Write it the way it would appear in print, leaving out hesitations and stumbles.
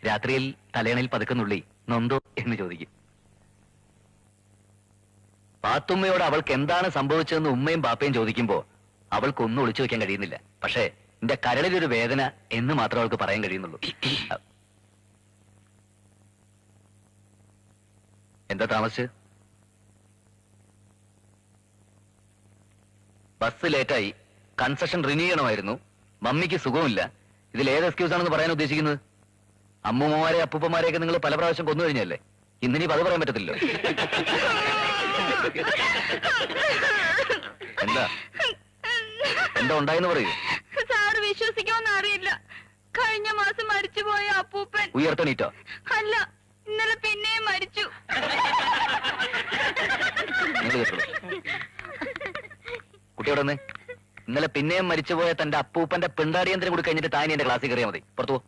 രാത്രിയിൽ തലയണയിൽ പതുക്കുന്നുള്ളി നൊന്തോ എന്ന് ചോദിക്കും. പാത്തുമ്മയോട് അവൾക്ക് എന്താണ് സംഭവിച്ചതെന്ന് ഉമ്മയും ബാപ്പയും ചോദിക്കുമ്പോ അവൾക്കൊന്നും ഒളിച്ചു വെക്കാൻ കഴിയുന്നില്ല. പക്ഷേ എന്റെ കരളിലൊരു വേദന എന്ന് മാത്രം അവൾക്ക് പറയാൻ കഴിയുന്നുള്ളൂ. എന്താ താമസിച്ച്? ബസ് ലേറ്റായി, കൺസെഷൻ റിന്യൂ ചെയ്യണമായിരുന്നു, മമ്മിക്ക് സുഖമില്ല. ഇതിൽ ഏത് എക്സ്ക്യൂസ് ആണെന്ന് പറയാൻ ഉദ്ദേശിക്കുന്നത്? അമ്മൂമ്മമാരെ അപ്പൂപ്പന്മാരെയൊക്കെ നിങ്ങൾ പല പ്രാവശ്യം കൊന്നു കഴിഞ്ഞല്ലേ, ഇന്നിനി അത് പറയാൻ പറ്റത്തില്ലോ. എന്താ എന്താ ഉണ്ടായെന്ന് പറയൂ. സാറ് വിശ്വസിക്കുമെന്ന് അറിയില്ല. കഴിഞ്ഞ മാസം മരിച്ചുപോയ അപ്പൂപ്പൻ ഉയർത്തെണീറ്റോ? അല്ല, ഇന്നലെ പിന്നെയും മരിച്ചു. കുട്ടിയോടൊന്ന് ഇന്നലെ പിന്നെയും മരിച്ചുപോയ തന്റെ അപ്പൂപ്പന്റെ പിണ്ടാടിയന്ത്രം കൂടി കഴിഞ്ഞിട്ട് താനി എന്റെ ക്ലാസ്സിൽ കയറിയാൽ മതി. പുറത്തു പോ.